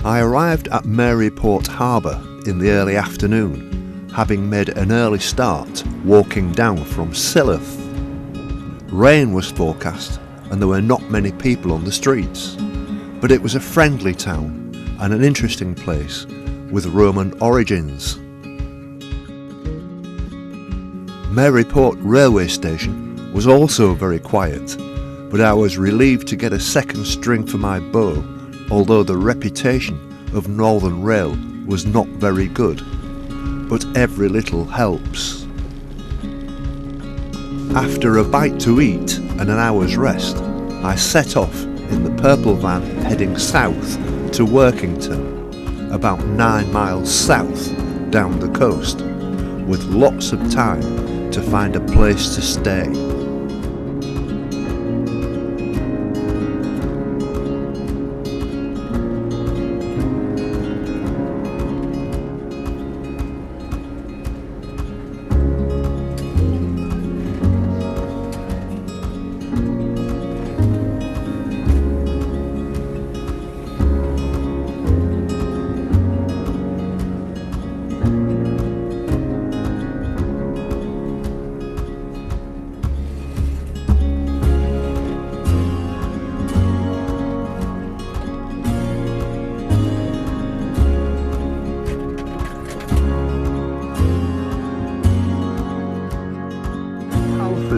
I arrived at Maryport Harbour in the early afternoon, having made an early start walking down from Silloth. Rain was forecast and there were not many people on the streets, but it was a friendly town and an interesting place with Roman origins. Maryport railway station was also very quiet, but I was relieved to get a second string for my bow, although the reputation of Northern Rail was not very good. But every little helps. After a bite to eat and an hour's rest, I set off in the purple van heading south to Workington, about 9 miles south down the coast, with lots of time to find a place to stay.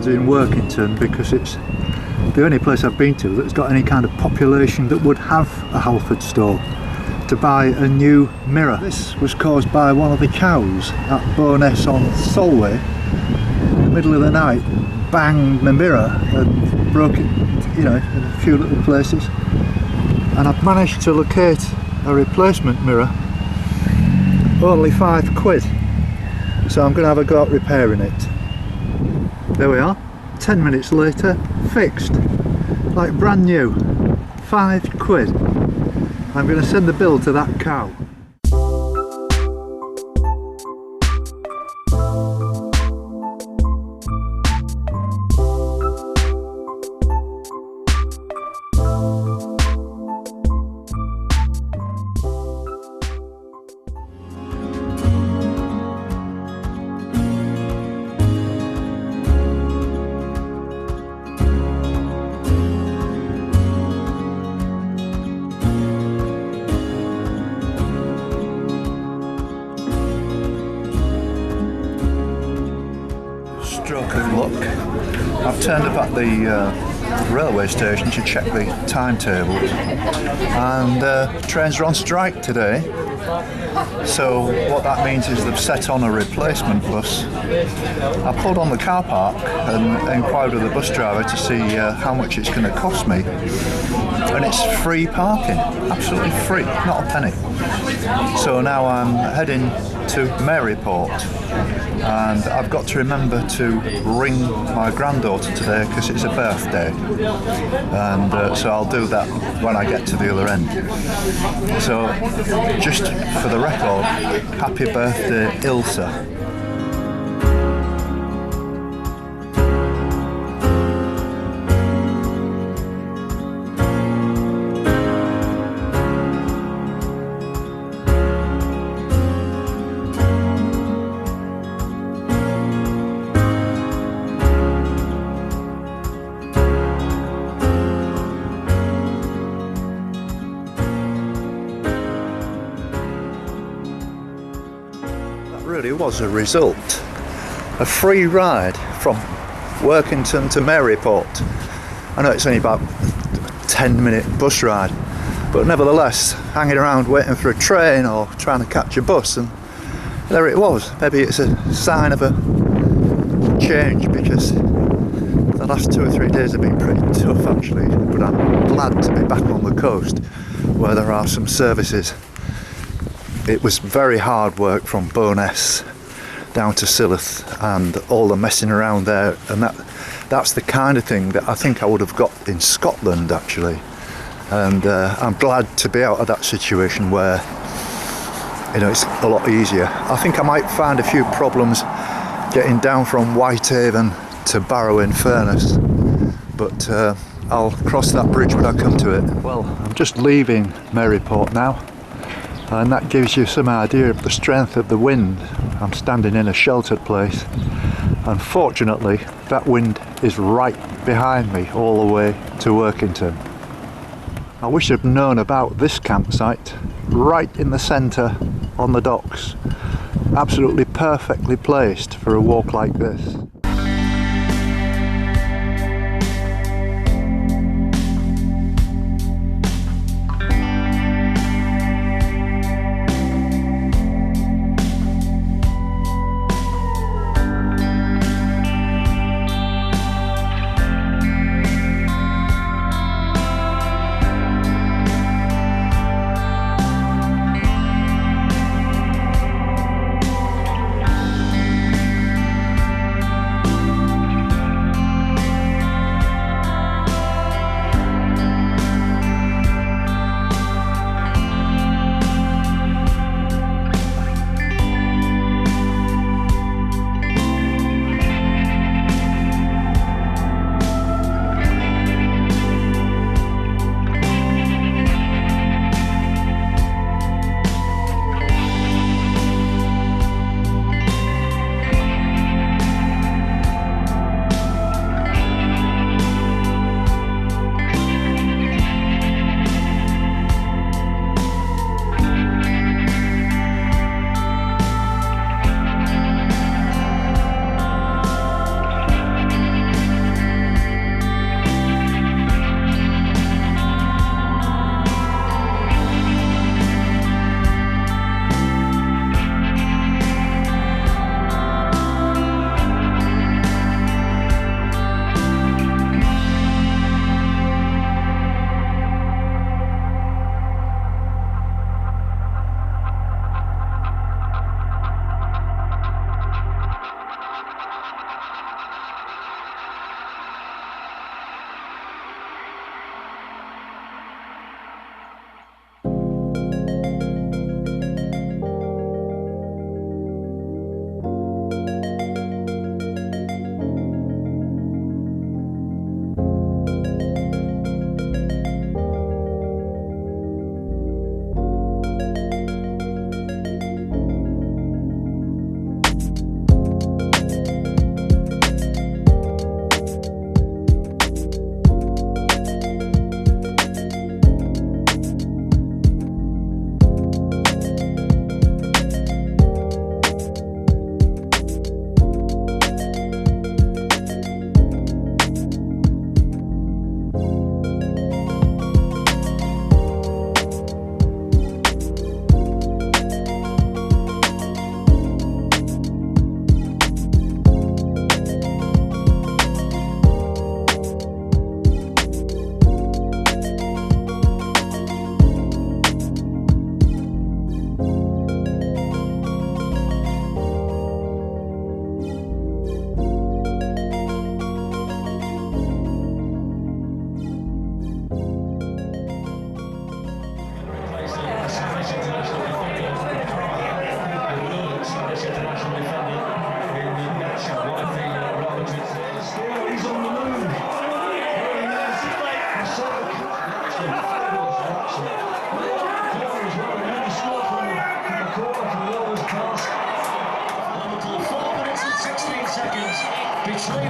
In Workington, because it's the only place I've been to that's got any kind of population that would have a Halford store, to buy a new mirror. This was caused by one of the cows at Bowness on Solway. In the middle of the night, banged my mirror and broke it, in a few little places. And I've managed to locate a replacement mirror, only £5. So I'm going to have a go at repairing it. There we are, 10 minutes later, fixed, like brand new, £5. I'm going to send the bill to that cow. Stroke of luck. I've turned up at the railway station to check the timetables, and trains are on strike today. So what that means is they've set on a replacement bus. I pulled on the car park and inquired with the bus driver to see how much it's going to cost me, and it's free parking, absolutely free, not a penny. So now I'm heading to Maryport, and I've got to remember to ring my granddaughter today because it's her birthday, and so I'll do that when I get to the other end. So just for the record, happy birthday Ilsa. Really was a result. A free ride from Workington to Maryport. I know it's only about a 10-minute bus ride, but nevertheless, hanging around waiting for a train or trying to catch a bus, and there it was. Maybe it's a sign of a change, because the last 2 or 3 days have been pretty tough actually, but I'm glad to be back on the coast where there are some services. It was very hard work from Bowness down to Silloth and all the messing around there, and that's the kind of thing that I think I would have got in Scotland actually, and I'm glad to be out of that situation where it's a lot easier. I think I might find a few problems getting down from Whitehaven to Barrow-in-Furness, but I'll cross that bridge when I come to it. Well, I'm just leaving Maryport now. and that gives you some idea of the strength of the wind. I'm standing in a sheltered place. Unfortunately, that wind is right behind me all the way to Workington. I wish I'd known about this campsite right in the centre on the docks. Absolutely perfectly placed for a walk like this.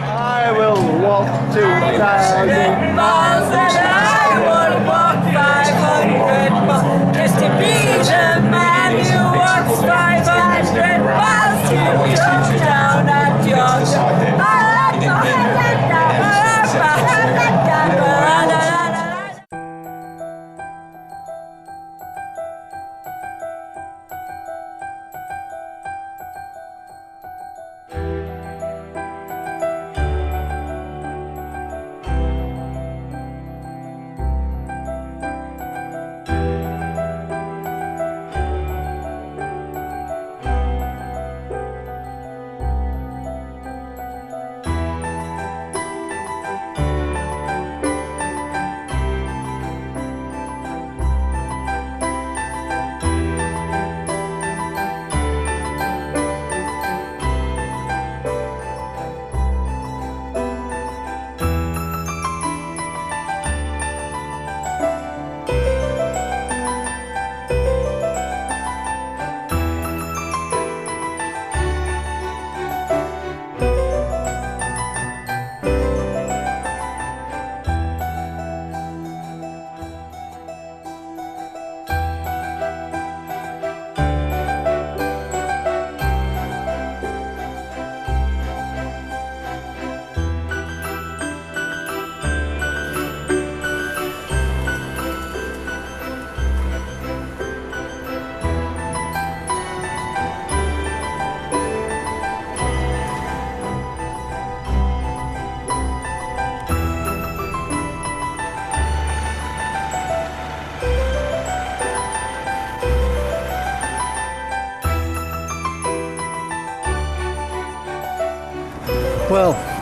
I will walk 2,000 miles and I will walk 500 miles just to be the man who walks 500 miles to come down at your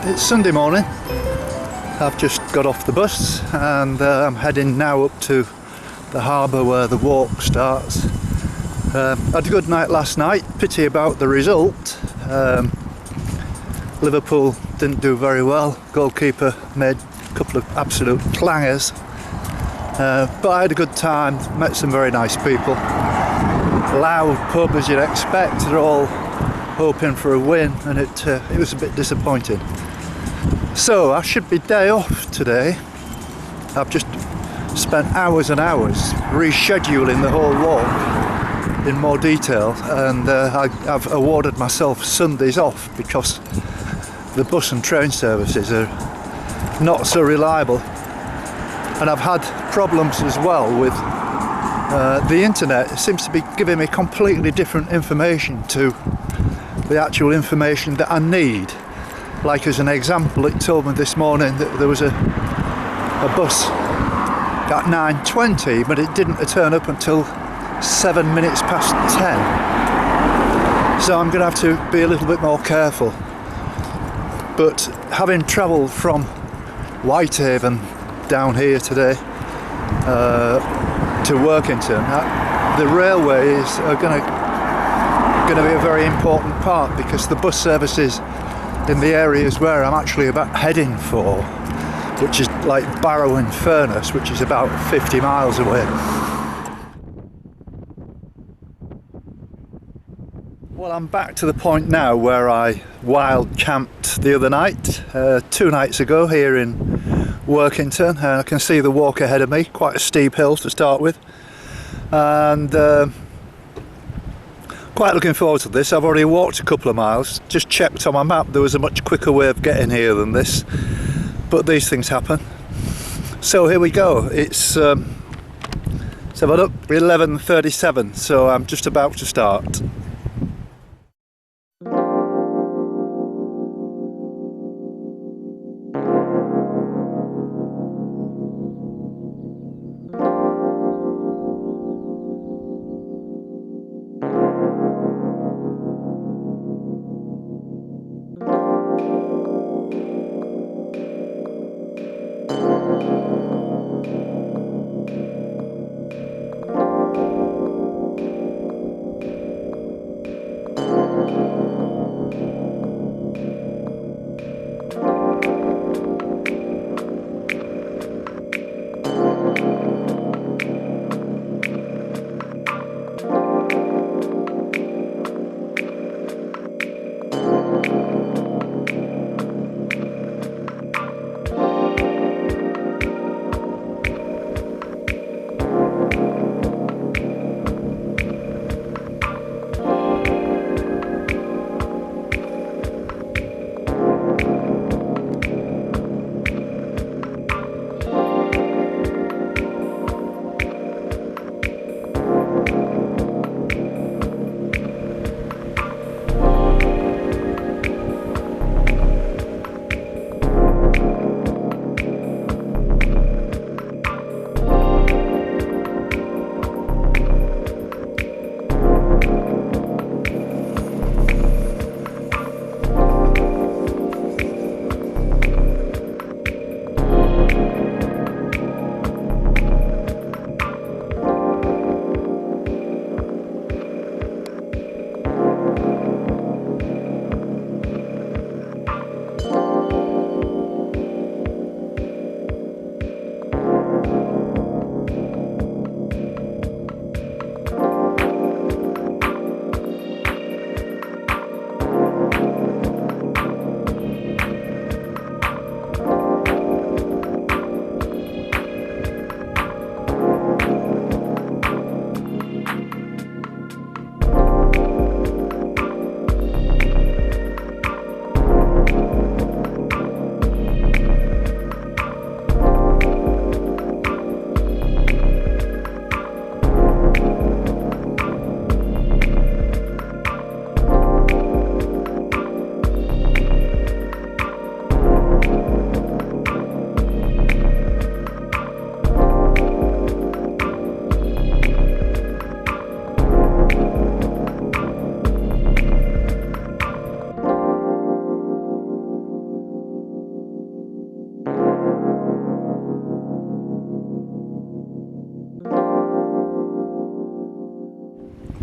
It's Sunday morning. I've just got off the bus and I'm heading now up to the harbour where the walk starts. Had a good night last night. Pity about the result. Liverpool didn't do very well. Goalkeeper made a couple of absolute clangers. But I had a good time, met some very nice people. Loud pub as you'd expect, they're all hoping for a win, and it was a bit disappointing. So I should be day off today. I've just spent hours and hours rescheduling the whole walk in more detail, and I've awarded myself Sundays off because the bus and train services are not so reliable. And I've had problems as well with the internet. It seems to be giving me completely different information to the actual information that I need. Like as an example, it told me this morning that there was a bus at 9:20, but it didn't turn up until 7 minutes past 10. So I'm going to have to be a little bit more careful. But having travelled from Whitehaven down here today to Workington, the railways are going to be a very important part, because the bus services in the areas where I'm actually about heading for, which is like Barrow and Furness, which is about 50 miles away. Well, I'm back to the point now where I wild camped the other night, 2 nights ago here in Workington, and I can see the walk ahead of me, quite a steep hill to start with, and quite looking forward to this. I've already walked a couple of miles, just checked on my map, there was a much quicker way of getting here than this, but these things happen. So here we go. It's have a look, 11:37, so I'm just about to start.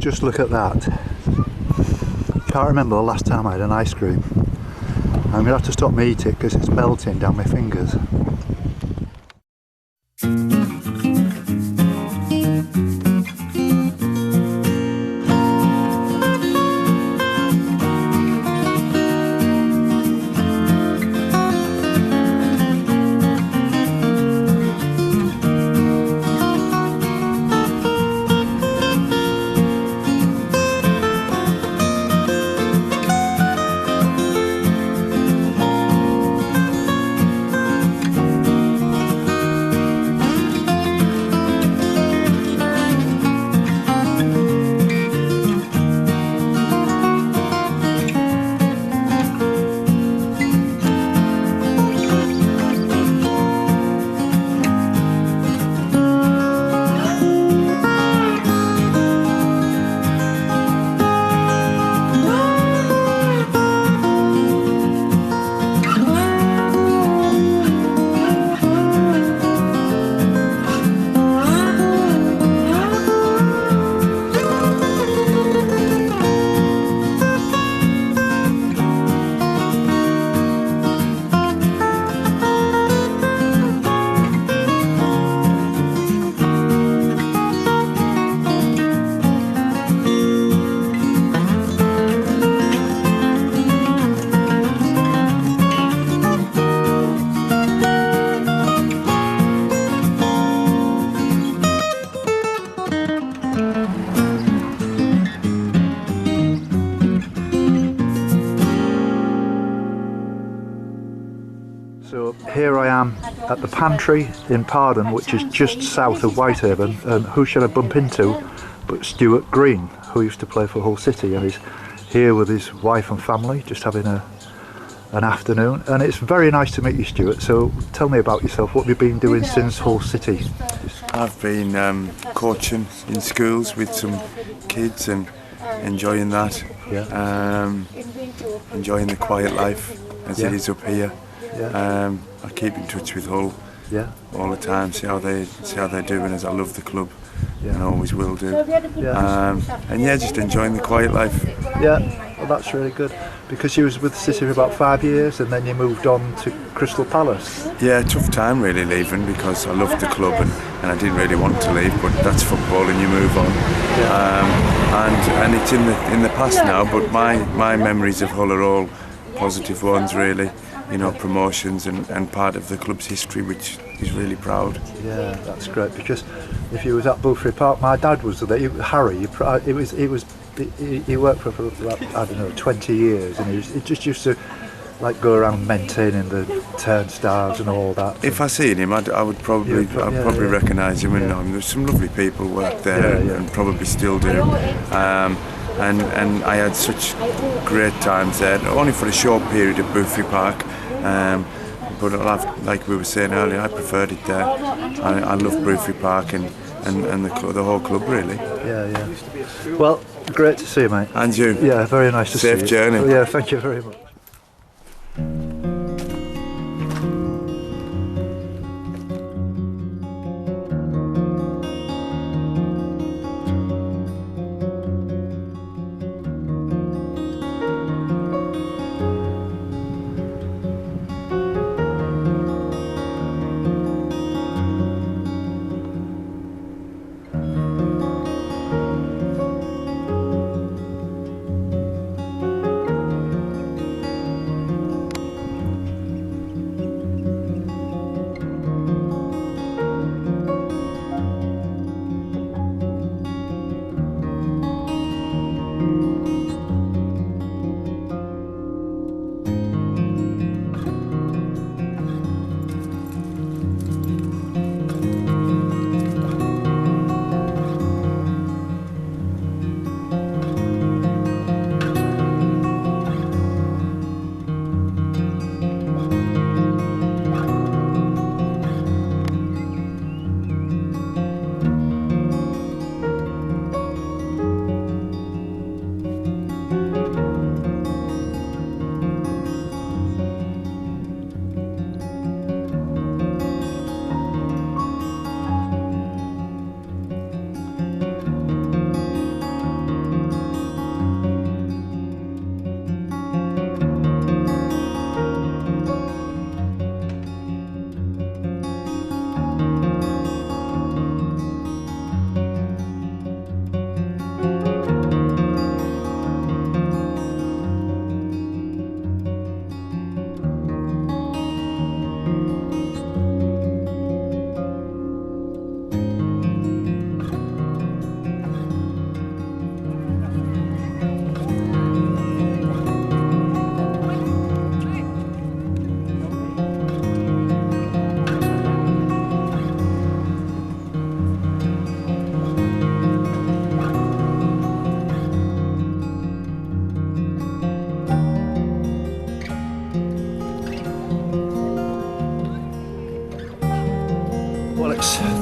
Just look at that. Can't remember the last time I had an ice cream. I'm going to have to stop me eating because it's melting down my fingers. So here I am at the pantry in Pardon, which is just south of Whitehaven, and who should I bump into but Stuart Green, who used to play for Hull City, and he's here with his wife and family, just having an afternoon. And it's very nice to meet you, Stuart. So tell me about yourself. What have you been doing since Hull City? I've been coaching in schools with some kids and enjoying that. Yeah. Enjoying the quiet life as it is up here. Yeah. I keep in touch with Hull all the time, see how they're doing, as I love the club and always will do. And just enjoying the quiet life. Yeah, well, that's really good, because you was with City for about 5 years and then you moved on to Crystal Palace. Yeah, tough time really leaving, because I loved the club and I didn't really want to leave, but that's football and you move on. And it's in the past now, but my memories of Hull are all positive ones really. You know, promotions and part of the club's history, which is really proud. Yeah, that's great, because if you was at Bulfrey Park, my dad was there. Harry, he worked for about, I don't know, 20 years, and he just used to like go around maintaining the turnstiles and all that. If I seen him, I would probably recognise him and know him. There's some lovely people worked there and probably still do. And I had such great times there, only for a short period at Bulfrey Park. But like we were saying earlier, I preferred it there. I love Bulfrey Park and the whole club really. Yeah. Well, great to see you, mate. And you. Yeah, very nice to see you. Safe journey. Yeah, thank you very much.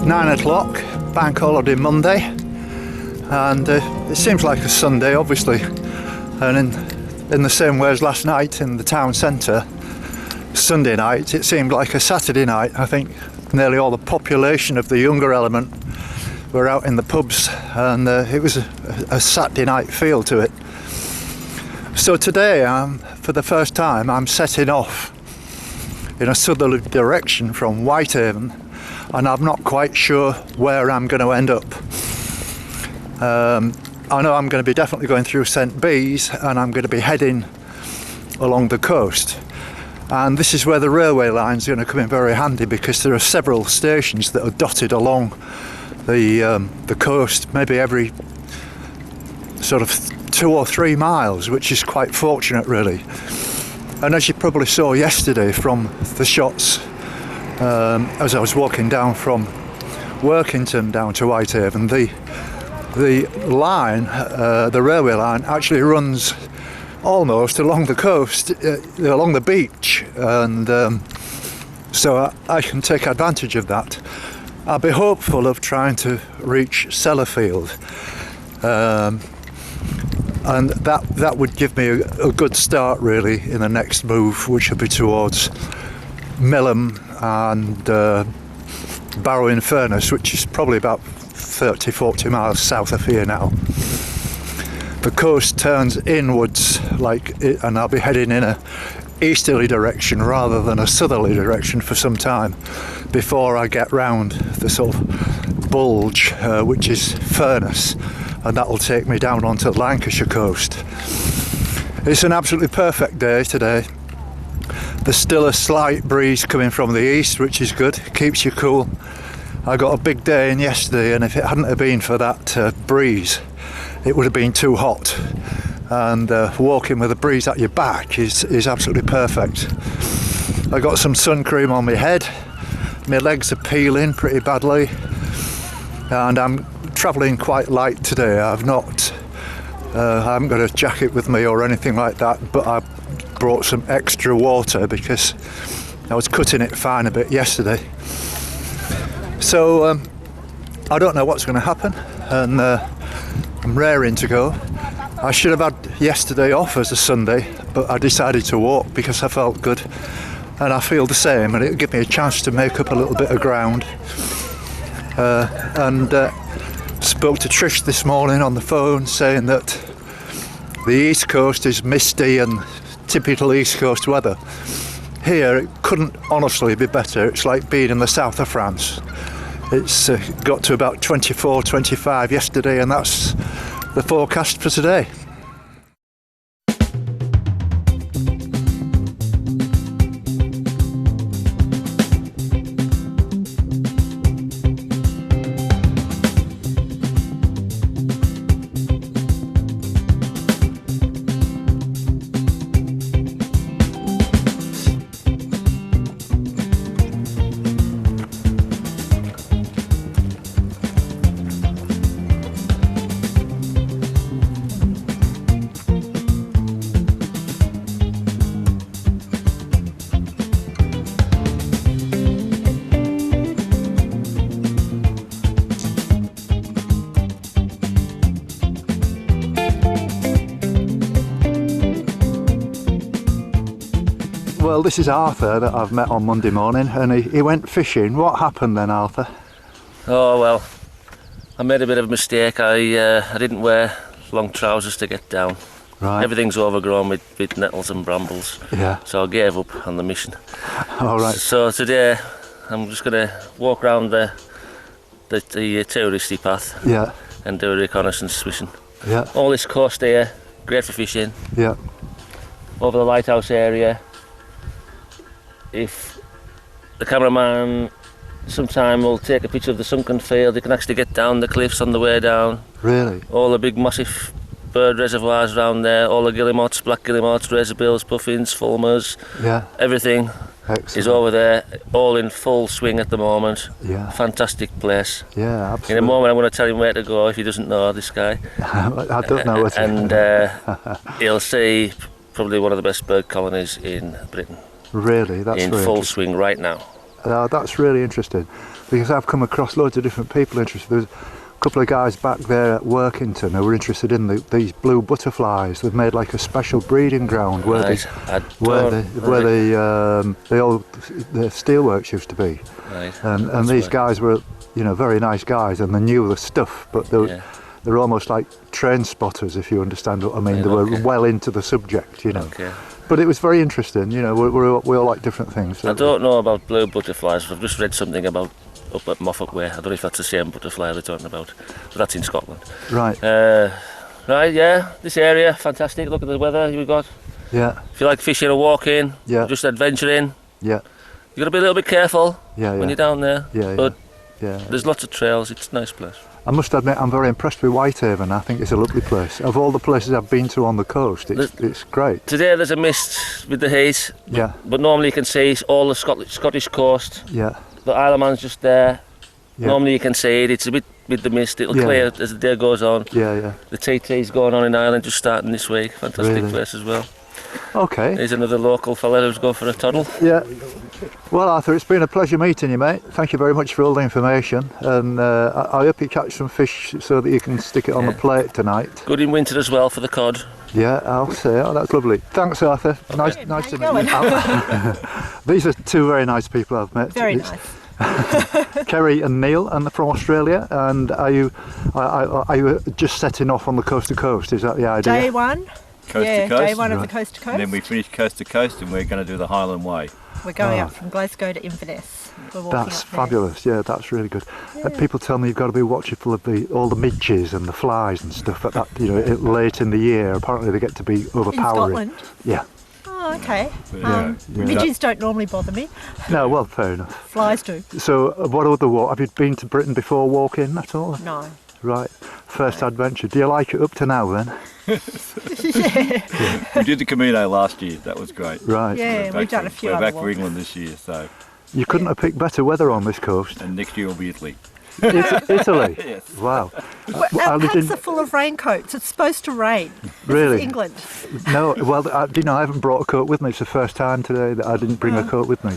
9 o'clock, bank holiday Monday, and it seems like a Sunday obviously, and in the same way as last night in the town centre, Sunday night, it seemed like a Saturday night. I think nearly all the population of the younger element were out in the pubs, and it was a Saturday night feel to it. So today, for the first time, I'm setting off in a southerly direction from Whitehaven, and I'm not quite sure where I'm going to end up. I know I'm going to be definitely going through St Bees, and I'm going to be heading along the coast. And this is where the railway line's going to come in very handy, because there are several stations that are dotted along the coast, maybe every sort of 2 or 3 miles, which is quite fortunate really. And as you probably saw yesterday from the shots, as I was walking down from Workington down to Whitehaven, the line, the railway line, actually runs almost along the coast, along the beach, and so I can take advantage of that. I'll be hopeful of trying to reach Sellafield, and that would give me a good start really in the next move, which will be towards Millham and Barrow-in-Furness, which is probably about 30-40 miles south of here now. The coast turns inwards, and I'll be heading in a easterly direction rather than a southerly direction for some time before I get round the sort of bulge, which is Furness, and that will take me down onto the Lancashire coast. It's an absolutely perfect day today. There's still a slight breeze coming from the east, which is good, keeps you cool. I got a big day in yesterday, and if it hadn't have been for that breeze, it would have been too hot. And walking with a breeze at your back is absolutely perfect. I got some sun cream on my head, my legs are peeling pretty badly, and I'm travelling quite light today. I haven't got a jacket with me or anything like that, but I brought some extra water because I was cutting it fine a bit yesterday. So I don't know what's going to happen, and I'm raring to go. I should have had yesterday off as a Sunday, but I decided to walk because I felt good, and I feel the same, and it'll give me a chance to make up a little bit of ground. And spoke to Trish this morning on the phone, saying that the East Coast is misty and typical East Coast weather. Here it couldn't honestly be better. It's like being in the south of France. It's got to about 24, 25 yesterday, and that's the forecast for today. Well, this is Arthur that I've met on Monday morning, and he went fishing. What happened then, Arthur? Oh well, I made a bit of a mistake. I didn't wear long trousers to get down. Right. Everything's overgrown with nettles and brambles. Yeah. So I gave up on the mission. All right. So today I'm just going to walk around the touristy path. Yeah. And do a reconnaissance fishing. Yeah. All this coast here, great for fishing. Yeah. Over the lighthouse area. If the cameraman sometime will take a picture of the sunken field, you can actually get down the cliffs on the way down. Really? All the big massive bird reservoirs around there, all the guillemots, black guillemots, razorbills, puffins, fulmars, Yeah. everything Excellent. is over there, all in full swing at the moment. Yeah. Fantastic place. Yeah, absolutely. In a moment I'm going to tell him where to go if he doesn't know, this guy. I don't know what. And he'll see probably one of the best bird colonies in Britain. Really, that's in very full interesting. swing right now. That's really interesting, because I've come across loads of different people interested. There's a couple of guys back there at Workington who were interested in these blue butterflies. They've made like a special breeding ground where Right. the steelworks used to be. Right. And these guys were, very nice guys, and they knew the stuff, but they're almost like train spotters, if you understand what I mean. Right, they were okay. well into the subject, Okay. But it was very interesting, we all like different things. I don't know about blue butterflies, but I've just read something about up at Moffat Way. I don't know if that's the same butterfly they're talking about, but that's in Scotland. Right, Right, yeah, this area, fantastic. Look at the weather you've got. yeah, If you like fishing or walking, Yeah. just adventuring, yeah, you've got to be a little bit careful yeah, when yeah, you're down there. yeah, But yeah. there's lots of trails, it's a nice place. I must admit, I'm very impressed with Whitehaven. I think it's a lovely place. Of all the places I've been to on the coast, it's great. Today there's a mist with the haze, Yeah, but normally you can see all the Scottish coast. yeah, The Isle of Man's just there. Yeah. Normally you can see it, it's a bit with the mist, it'll Yeah. clear as the day goes on. yeah. The TT's going on in Ireland just starting this week, fantastic Really? place as well. Okay. There's another local fella who's going for a tunnel. Yeah. Well, Arthur, it's been a pleasure meeting you, mate. Thank you very much for all the information, and I hope you catch some fish so that you can stick it on the plate tonight. Good in winter as well for the cod. Yeah, I'll say. Oh, that's lovely. Thanks, Arthur. Nice to meet you. These are two very nice people I've met. Very It's nice. Kerry and Neil, and they're from Australia. And are you just setting off on the coast to coast? Is that the idea? Day one. Coast yeah, to coast. day one of the Right. coast to coast. And then we finish coast to coast and we're going to do the Highland Way. We're going Oh. up from Glasgow to Inverness. We're walking That's up there. fabulous. Yeah, that's really good. People tell me you've got to be watchful of all the midges and the flies and stuff like that. Late in the year, apparently they get to be In overpowering. Scotland. Yeah. Oh, okay. Yeah. Midges don't normally bother me. No, well, fair enough. Flies do. So, what other walk? Have you been to Britain before walking at all? No. Right. First adventure. Do you like it up to now then? Yeah. We did the Camino last year. That was great. Right. Yeah, we've done a few We're other back for walks. England this year, so You couldn't have picked better weather on this coast. and next year will be Italy. Italy. Yes. Wow. Well, I our lived packs in- are full of raincoats. It's supposed to rain. This Really? is England. No, well, I haven't brought a coat with me. It's the first time today that I didn't bring a coat with me.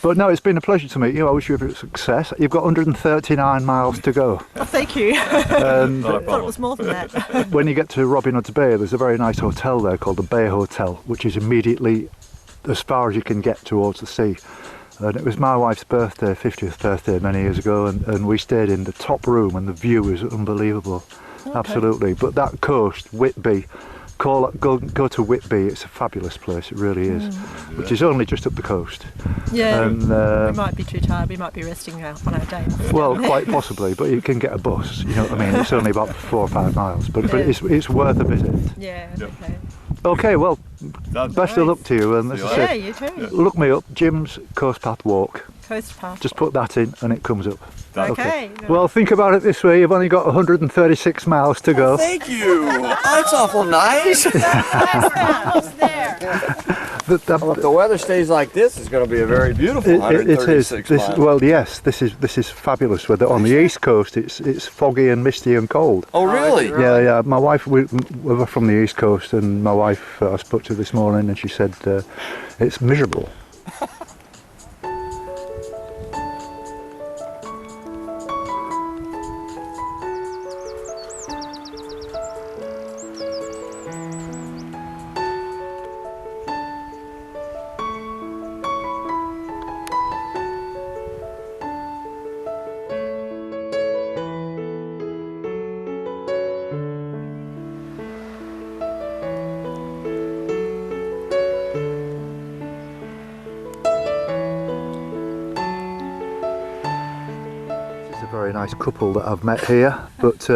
But no, it's been a pleasure to meet you. I wish you every success. You've got 139 miles to go. Oh, thank you. And Not a I thought it problem. was more than that. when you get to Robin Hood's Bay, there's a very nice hotel there called the Bay Hotel, which is immediately as far as you can get towards the sea. And it was my wife's birthday, 50th birthday, many years ago, and we stayed in the top room, and the view is unbelievable. Absolutely. But that coast, Whitby, go to Whitby. It's a fabulous place. It really is. Which is only just up the coast. Yeah. And we might be too tired. We might be resting on our day. well, quite possibly, but you can get a bus. You know what I mean? It's only about 4 or 5 miles, but it's worth a visit. Yeah. Yep. Okay. Okay, well, Done. best of luck to you. And as I Yeah, said, you too. look me up, Jim's Coast Path Walk. Coast path. Just put that in and it comes up. Done. Okay. Well, think about it this way. You've only got 136 miles to go. Thank you. That's awful nice. Almost there. Well, if the weather stays like this, it's going to be a very beautiful It is. 136 This, miles. well, yes. This is fabulous weather. On the east coast, it's foggy and misty and cold. Oh, really? Yeah. My wife, we were from the east coast, and my wife, I spoke to this morning, and she said it's miserable. It's a very nice couple that I've met here, but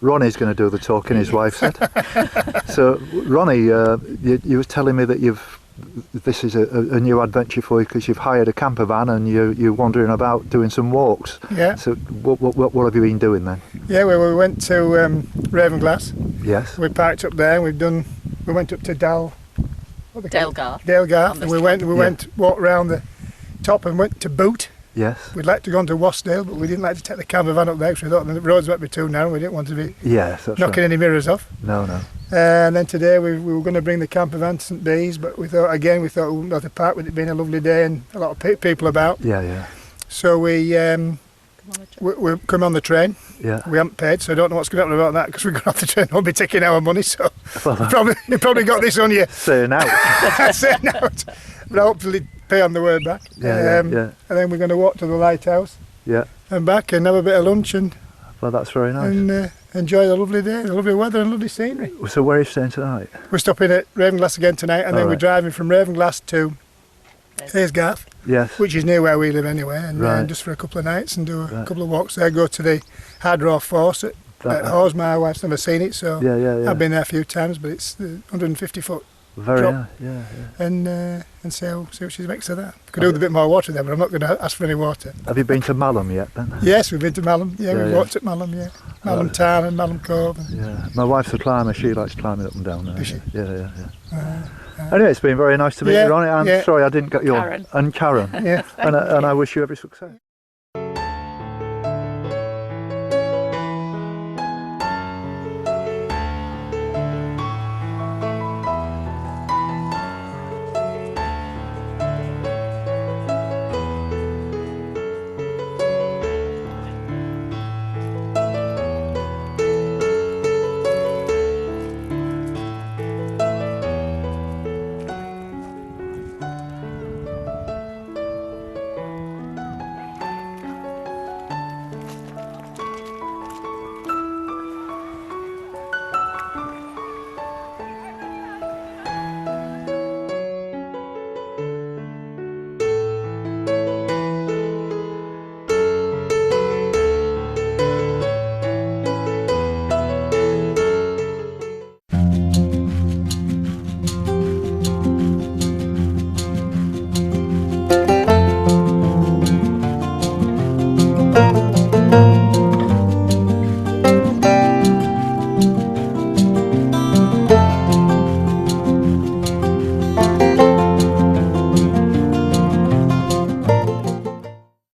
Ronnie's going to do the talking, his wife said. So, Ronnie, you were telling me that this is a new adventure for you because you've hired a camper van and you're wandering about doing some walks. Yeah, So, what have you been doing then? yeah. We went to Ravenglass. Yes. We parked up there. We went up to Dalegar. Dalegarth, and we walked round the top and went to Boot, Yes. We'd like to go on to Wasdale, but we didn't like to take the camper van up there because we thought the roads might be too narrow. We didn't want to be Yes, that's knocking right. any mirrors off. No, no. And then today we were going to bring the camper van to St Bees, but we thought we wouldn't have to park with it being a lovely day and a lot of people about. Yeah, yeah, So we come on the train. yeah. We haven't paid, so I don't know what's going to happen about that because we're going off the train. We'll be taking our money, so Well, you probably got this on you. saying out. Saying out. But I'll hopefully pay on the way back. Yeah, yeah. And then we're going to walk to the lighthouse Yeah. and back and have a bit of lunch and Well, that's very nice. enjoy the lovely day, the lovely weather and lovely scenery. So where are you staying tonight? We're stopping at Ravenglass again tonight, and then we're Alright. driving from Ravenglass to Hayesgarth, Yes. which is near where we live anyway, and Right. just for a couple of nights and do a Right. couple of walks there. Go to the Hard Raw Force at Hawes. My wife's never seen it, so Yeah, yeah, yeah. I've been there a few times, but it's the 150 foot, Very drop. nice. Yeah, yeah. and see what she makes of that. Could do with a bit more water there, but I'm not going to ask for any water. Have you been to Malham yet then? Yes, we've been to Malham. Yeah, Yeah, we've yeah. walked at Malham. Yeah, Malham Tarn and Malham Cove. And Yeah. My wife's a climber. She likes climbing up and down there. Does she? Yeah, yeah, yeah. Anyway, it's been very nice to meet Yeah, you, Ronnie. I'm yeah. sorry I didn't get your... Karen. And Karen. yeah. And I wish you every success.